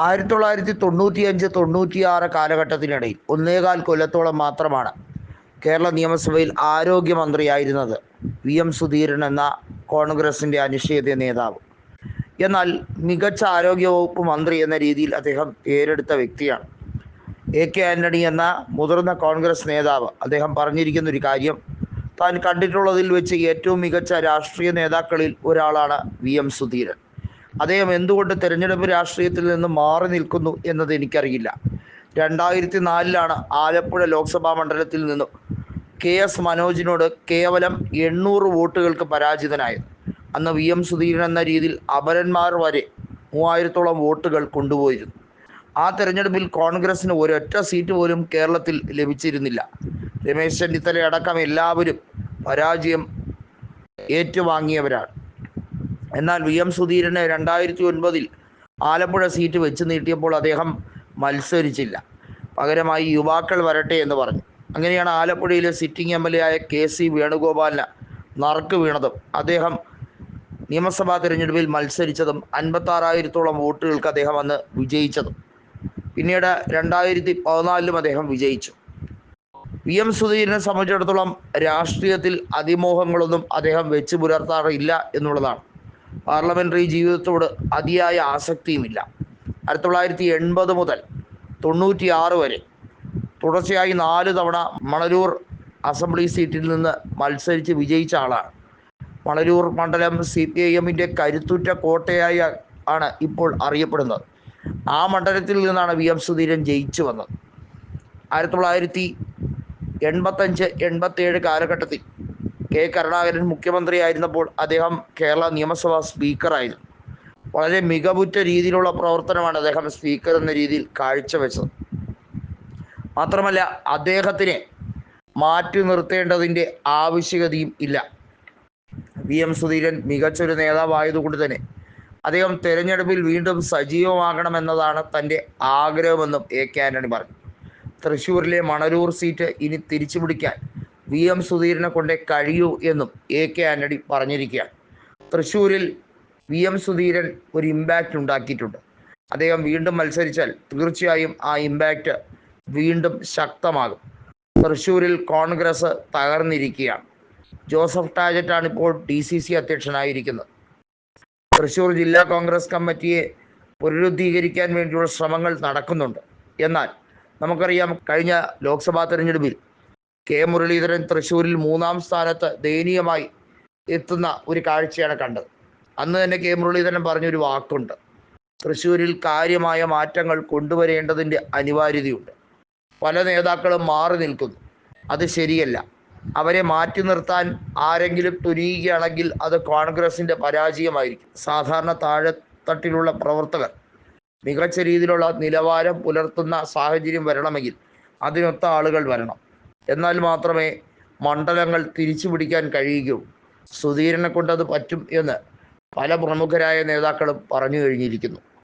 1995-96 കാലഘട്ടത്തിനിടയിൽ 1.25 കൊല്ലത്തോളം മാത്രമാണ് കേരള നിയമസഭയിൽ ആരോഗ്യമന്ത്രിയായിരുന്നത് VM സുധീരൻ എന്ന കോൺഗ്രസിൻ്റെ അനിഷേധ്യ നേതാവ്. എന്നാൽ മികച്ച ആരോഗ്യവകുപ്പ് മന്ത്രി എന്ന രീതിയിൽ അദ്ദേഹം പേരെടുത്ത വ്യക്തിയാണ്. AK ആന്റണി എന്ന മുതിർന്ന കോൺഗ്രസ് നേതാവ് അദ്ദേഹം പറഞ്ഞിരിക്കുന്ന ഒരു കാര്യം, താൻ കണ്ടിട്ടുള്ളതിൽ വെച്ച് ഏറ്റവും മികച്ച രാഷ്ട്രീയ നേതാക്കളിൽ ഒരാളാണ് VM സുധീരൻ. അദ്ദേഹം എന്തുകൊണ്ട് തെരഞ്ഞെടുപ്പ് രാഷ്ട്രീയത്തിൽ നിന്ന് മാറി നിൽക്കുന്നു എന്നത് എനിക്കറിയില്ല. 2004 ആലപ്പുഴ ലോക്സഭാ മണ്ഡലത്തിൽ നിന്നും KS മനോജിനോട് കേവലം 800 വോട്ടുകൾക്ക് പരാജിതനായത്. അന്ന് VM സുധീരൻ എന്ന രീതിയിൽ അപരന്മാർ വരെ 3000-ഓളം വോട്ടുകൾ കൊണ്ടുപോയിരുന്നു. ആ തെരഞ്ഞെടുപ്പിൽ കോൺഗ്രസിന് ഒരൊറ്റ സീറ്റ് പോലും കേരളത്തിൽ ലഭിച്ചിരുന്നില്ല. രമേശ് ചെന്നിത്തല അടക്കം എല്ലാവരും പരാജയം ഏറ്റുവാങ്ങിയവരാണ്. എന്നാൽ VM സുധീരന് 2009 ആലപ്പുഴ സീറ്റ് വെച്ച് നീട്ടിയപ്പോൾ അദ്ദേഹം മത്സരിച്ചില്ല. പകരമായി യുവാക്കൾ വരട്ടെ എന്ന് പറഞ്ഞു. അങ്ങനെയാണ് ആലപ്പുഴയിലെ സിറ്റിംഗ് MLA ആയ KC വേണുഗോപാലിന് നറുക്ക് വീണതും അദ്ദേഹം നിയമസഭാ തിരഞ്ഞെടുപ്പിൽ മത്സരിച്ചതും 56,000-ഓളം വോട്ടുകൾക്ക് അദ്ദേഹം അന്ന് വിജയിച്ചതും. പിന്നീട് 2014 അദ്ദേഹം വിജയിച്ചു. VM സുധീരനെ സംബന്ധിച്ചിടത്തോളം രാഷ്ട്രീയത്തിൽ അതിമോഹങ്ങളൊന്നും അദ്ദേഹം വെച്ച് പുലർത്താറില്ല എന്നുള്ളതാണ്. പാർലമെൻ്ററി ജീവിതത്തോട് അതിയായ ആസക്തിയുമില്ല. 1980 മുതൽ 96 വരെ തുടർച്ചയായി 4 തവണ മണലൂർ അസംബ്ലി സീറ്റിൽ നിന്ന് മത്സരിച്ച് വിജയിച്ച ആളാണ്. മണലൂർ മണ്ഡലം CPIM-ൻ്റെ കരുത്തുറ്റ കോട്ടയായി ആണ് ഇപ്പോൾ അറിയപ്പെടുന്നത്. ആ മണ്ഡലത്തിൽ നിന്നാണ് VM സുധീരൻ ജയിച്ചു വന്നത്. 1985-87 കാലഘട്ടത്തിൽ K കരുണാകരൻ മുഖ്യമന്ത്രിയായിരുന്നപ്പോൾ അദ്ദേഹം കേരള നിയമസഭാ സ്പീക്കറായിരുന്നു. വളരെ മികവുറ്റ രീതിയിലുള്ള പ്രവർത്തനമാണ് അദ്ദേഹം സ്പീക്കർ എന്ന രീതിയിൽ കാഴ്ചവെച്ചത്. മാത്രമല്ല, അദ്ദേഹത്തിനെ മാറ്റി നിർത്തേണ്ടതിൻ്റെ ആവശ്യകതയും ഇല്ല. VM സുധീരൻ മികച്ചൊരു നേതാവായതുകൊണ്ട് തന്നെ അദ്ദേഹം തെരഞ്ഞെടുപ്പിൽ വീണ്ടും സജീവമാകണമെന്നതാണ് തൻ്റെ ആഗ്രഹമെന്നും AK ആന്റണി പറഞ്ഞു. തൃശ്ശൂരിലെ മണലൂർ സീറ്റ് ഇനി തിരിച്ചു പിടിക്കാൻ VM സുധീരനെ കൊണ്ടേ കഴിയൂ എന്നും AK ആന്റണി പറഞ്ഞിരിക്കുകയാണ്. തൃശ്ശൂരിൽ VM സുധീരൻ ഒരു ഇമ്പാക്റ്റ് ഉണ്ടാക്കിയിട്ടുണ്ട്. അദ്ദേഹം വീണ്ടും മത്സരിച്ചാൽ തീർച്ചയായും ആ ഇമ്പാക്റ്റ് വീണ്ടും ശക്തമാകും. തൃശ്ശൂരിൽ കോൺഗ്രസ് തകർന്നിരിക്കുകയാണ്. ജോസഫ് ടാജറ്റാണ് ഇപ്പോൾ DCC അധ്യക്ഷനായിരിക്കുന്നത്. തൃശ്ശൂർ ജില്ലാ കോൺഗ്രസ് കമ്മിറ്റിയെ പുനരുദ്ധീകരിക്കാൻ വേണ്ടിയുള്ള ശ്രമങ്ങൾ നടക്കുന്നുണ്ട്. എന്നാൽ നമുക്കറിയാം, കഴിഞ്ഞ ലോക്സഭാ തെരഞ്ഞെടുപ്പിൽ K മുരളീധരൻ തൃശ്ശൂരിൽ 3-ാം സ്ഥാനത്ത് ദയനീയമായി എത്തുന്ന ഒരു കാഴ്ചയാണ് കണ്ടത്. അന്ന് തന്നെ K മുരളീധരൻ പറഞ്ഞൊരു വാക്കുണ്ട്, തൃശ്ശൂരിൽ കാര്യമായ മാറ്റങ്ങൾ കൊണ്ടുവരേണ്ടതിൻ്റെ അനിവാര്യതയുണ്ട്. പല നേതാക്കളും മാറി നിൽക്കുന്നു, അത് ശരിയല്ല. അവരെ മാറ്റി നിർത്താൻ ആരെങ്കിലും തുനിയുകയാണെങ്കിൽ അത് കോൺഗ്രസിൻ്റെ പരാജയമായിരിക്കും. സാധാരണ താഴെത്തട്ടിലുള്ള പ്രവർത്തകർ മികച്ച രീതിയിലുള്ള നിലവാരം പുലർത്തുന്ന സാഹചര്യം വരണമെങ്കിൽ അതിനൊത്ത ആളുകൾ വരണം. എന്നാൽ മാത്രമേ മണ്ഡലങ്ങൾ തിരിച്ചു പിടിക്കാൻ കഴിയുകയുള്ളൂ. സുധീരനെ കൊണ്ടത് പറ്റും എന്ന് പല പ്രമുഖരായ നേതാക്കളും പറഞ്ഞു കഴിഞ്ഞിരിക്കുന്നു.